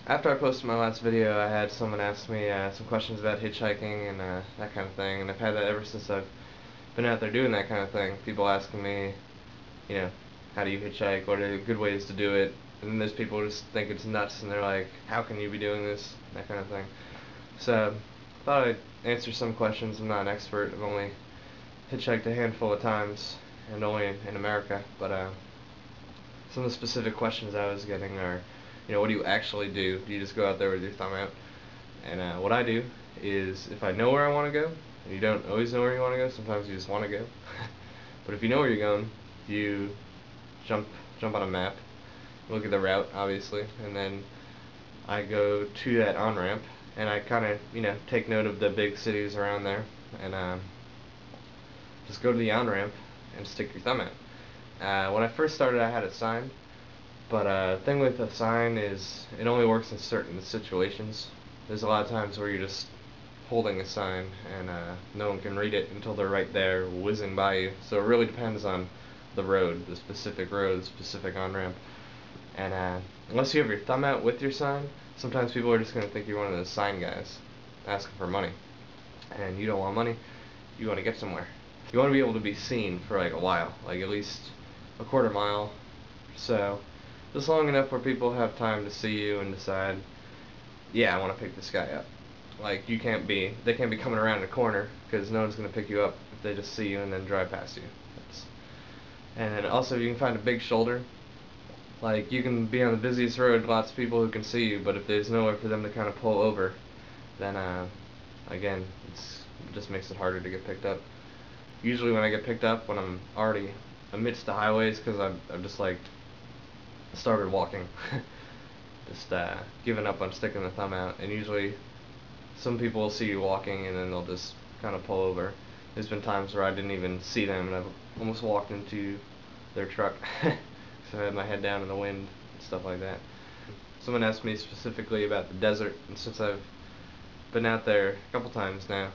After I posted my last video, I had someone ask me some questions about hitchhiking and that kind of thing, and I've had that ever since I've been out there doing that kind of thing. People asking me, you know, how do you hitchhike? What are good ways to do it? And then there's people who just think it's nuts, and they're like, how can you be doing this? That kind of thing. So I thought I'd answer some questions. I'm not an expert. I've only hitchhiked a handful of times, and only in America. But some of the specific questions I was getting are, what do you actually do? Do you just go out there with your thumb out? And what I do is, if I know where I want to go, and you don't always know where you want to go, sometimes you just want to go. But if you know where you're going, you jump on a map, look at the route, obviously, and then I go to that on-ramp, and I kind of, take note of the big cities around there, and just go to the on-ramp and stick your thumb out. When I first started, I had it signed, but the thing with a sign is it only works in certain situations. There's a lot of times where you're just holding a sign and no one can read it until they're right there whizzing by you. So it really depends on the road, the specific on-ramp. And unless you have your thumb out with your sign, sometimes people are just going to think you're one of those sign guys asking for money. And you don't want money, you want to get somewhere. You want to be able to be seen for like a while, like at least a quarter mile, so just long enough where people have time to see you and decide, yeah, I want to pick this guy up. Like they can't be coming around the corner, because no one's going to pick you up if they just see you and then drive past you. And then also, you can find a big shoulder. Like, you can be on the busiest road, lots of people who can see you, but if there's nowhere for them to kind of pull over, then again, it just makes it harder to get picked up. Usually when I get picked up, when I'm already amidst the highways, because I've just like started walking, just giving up on sticking the thumb out. And usually some people will see you walking and then they'll just kind of pull over. There's been times where I didn't even see them and I've almost walked into their truck, so I had my head down in the wind and stuff like that. Someone asked me specifically about the desert, and since I've been out there a couple times now,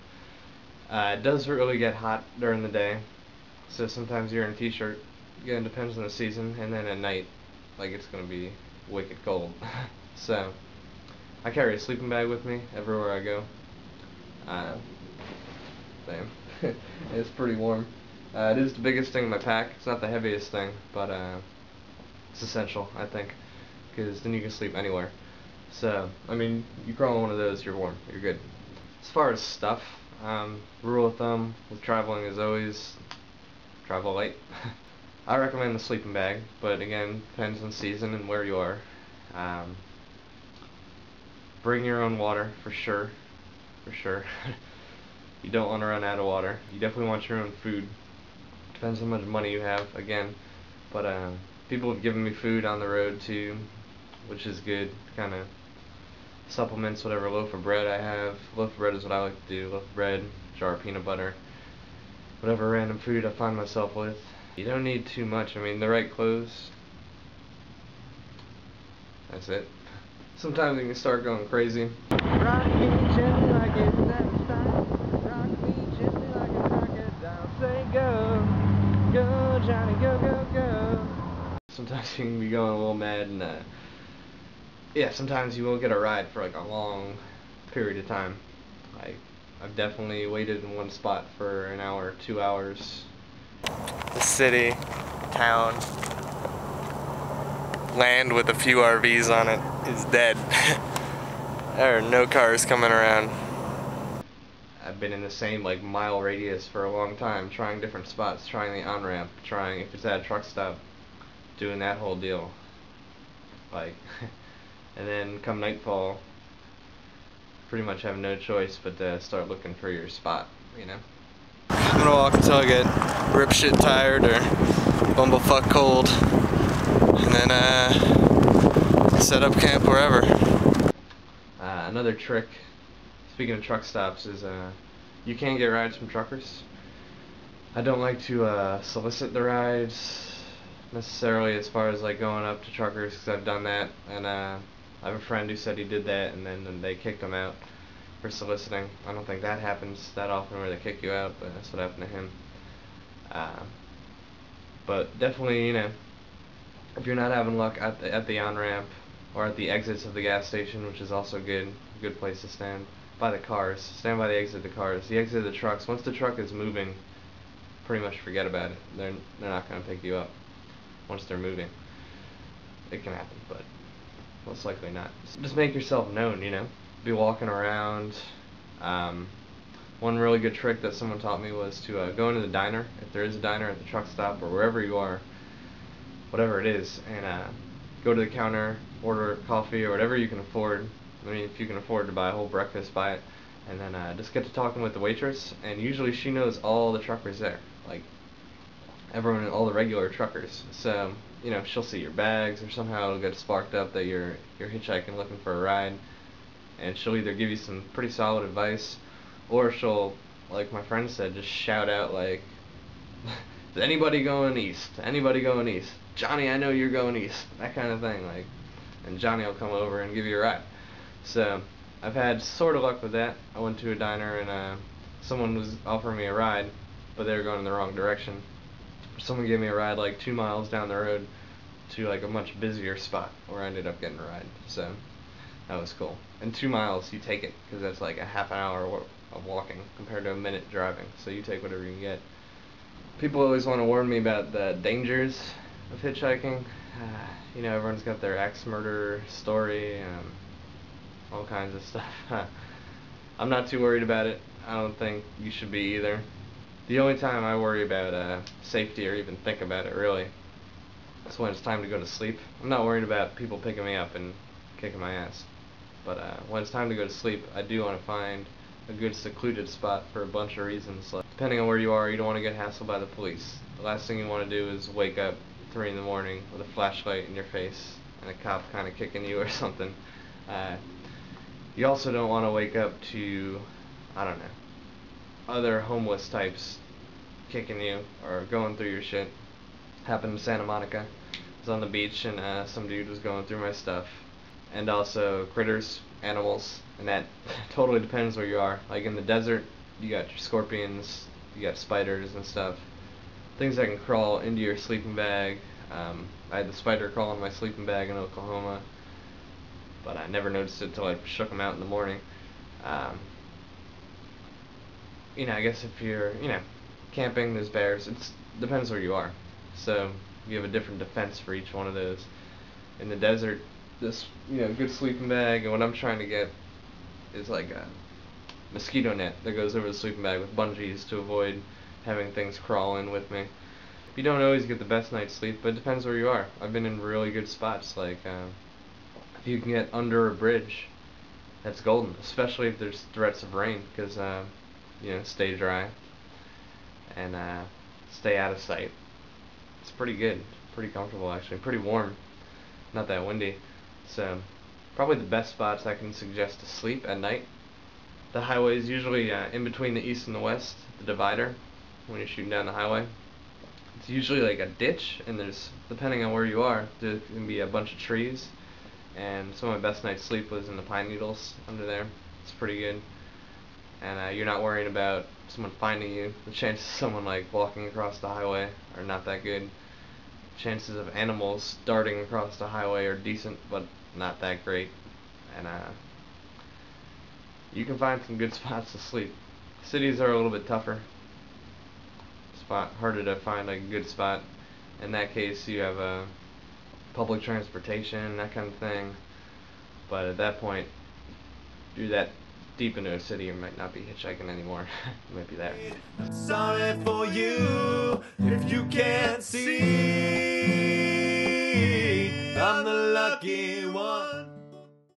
it does really get hot during the day, so sometimes you're in a t-shirt. Again, it depends on the season, and then at night, like, it's going to be wicked cold. So I carry a sleeping bag with me everywhere I go. It's pretty warm. It is the biggest thing in my pack. It's not the heaviest thing, but it's essential, I think, because then you can sleep anywhere. So, I mean, you crawl in one of those, you're warm, you're good. As far as stuff, rule of thumb with traveling is always travel light. I recommend the sleeping bag, but again, depends on season and where you are. Bring your own water, for sure. You don't want to run out of water. You definitely want your own food. Depends how much money you have, again. But people have given me food on the road too, which is good. Kind of supplements whatever loaf of bread I have. Loaf of bread is what I like to do. Loaf of bread, jar of peanut butter, whatever random food I find myself with. You don't need too much. I mean, the right clothes. That's it. Sometimes you can start going crazy. Rock me gently like it's never stop. Rock me gently like a crocodile. Say go, go Johnny, go, go, go. Sometimes you can be going a little mad, and yeah, sometimes you won't get a ride for like a long period of time. Like, I've definitely waited in one spot for an hour, 2 hours. The city, town, land with a few RVs on it is dead. There are no cars coming around. I've been in the same like mile radius for a long time, trying different spots, trying the on-ramp, trying if it's at a truck stop, doing that whole deal. Like, and then come nightfall, pretty much have no choice but to start looking for your spot, I'm gonna walk until I get ripshit tired or bumblefuck cold, and then set up camp wherever. Another trick, speaking of truck stops, is you can get rides from truckers. I don't like to solicit the rides necessarily as far as like going up to truckers, because I've done that, and I have a friend who said he did that and then they kicked him out for soliciting. I don't think that happens that often where they kick you out, but that's what happened to him. But definitely, if you're not having luck at the on-ramp, or at the exits of the gas station, which is also good. Good place to stand. By the cars. Stand by the exit of the cars. The exit of the trucks. Once the truck is moving, pretty much forget about it. They're not going to pick you up once they're moving. It can happen, but most likely not. So just make yourself known, you know. Be walking around. One really good trick that someone taught me was to go into the diner, if there is a diner at the truck stop or wherever you are, whatever it is, and go to the counter, order coffee or whatever you can afford. I mean, if you can afford to buy a whole breakfast, buy it, and then just get to talking with the waitress, and usually she knows all the truckers there, like everyone, all the regular truckers. So, you know, she'll see your bags, or somehow it'll get sparked up that you're hitchhiking looking for a ride, and she'll either give you some pretty solid advice, or she'll, like my friend said, just shout out like, is anybody going east? Anybody going east? Johnny, I know you're going east. That kind of thing, like, and Johnny will come over and give you a ride. So I've had sort of luck with that. I went to a diner and someone was offering me a ride, but they were going in the wrong direction. Someone gave me a ride like 2 miles down the road to like a much busier spot where I ended up getting a ride. So that was cool. And 2 miles, you take it, because that's like a half an hour of walking compared to a minute driving. So you take whatever you can get. People always want to warn me about the dangers of hitchhiking. You know, everyone's got their axe murder story, all kinds of stuff. I'm not too worried about it. I don't think you should be either. The only time I worry about safety or even think about it really is when it's time to go to sleep. I'm not worried about people picking me up and kicking my ass. But when it's time to go to sleep, I do want to find a good secluded spot for a bunch of reasons. Like, depending on where you are, you don't want to get hassled by the police. The last thing you want to do is wake up 3 in the morning with a flashlight in your face and a cop kind of kicking you or something. You also don't want to wake up to, I don't know, other homeless types kicking you or going through your shit. Happened in Santa Monica. I was on the beach and some dude was going through my stuff. And also critters, animals, and that totally depends where you are. Like in the desert, you got your scorpions, you got spiders and stuff. Things that can crawl into your sleeping bag. I had the spider crawl in my sleeping bag in Oklahoma, but I never noticed it until I shook him out in the morning. You know, I guess if you're, you know, camping, there's bears. It depends where you are. So you have a different defense for each one of those. In the desert, this, you know, good sleeping bag, and what I'm trying to get is like a mosquito net that goes over the sleeping bag with bungees to avoid having things crawl in with me. You don't always get the best night's sleep, but it depends where you are. I've been in really good spots, like if you can get under a bridge, that's golden, especially if there's threats of rain, because you know, stay dry and stay out of sight. It's pretty good, pretty comfortable actually, pretty warm, not that windy. So probably the best spots I can suggest to sleep at night. The highway is usually in between the east and the west, the divider, when you're shooting down the highway. It's usually like a ditch, and there's, depending on where you are, there can be a bunch of trees, and some of my best night's sleep was in the pine needles under there. It's pretty good. And you're not worrying about someone finding you. The chances of someone like walking across the highway are not that good. Chances of animals darting across the highway are decent, but not that great. And you can find some good spots to sleep. Cities are a little bit tougher. Harder to find like a good spot. In that case, you have public transportation, that kind of thing. But at that point, if you're that deep into a city, you might not be hitchhiking anymore. You might be there. Sorry for you if you can't see. I'm the lucky one.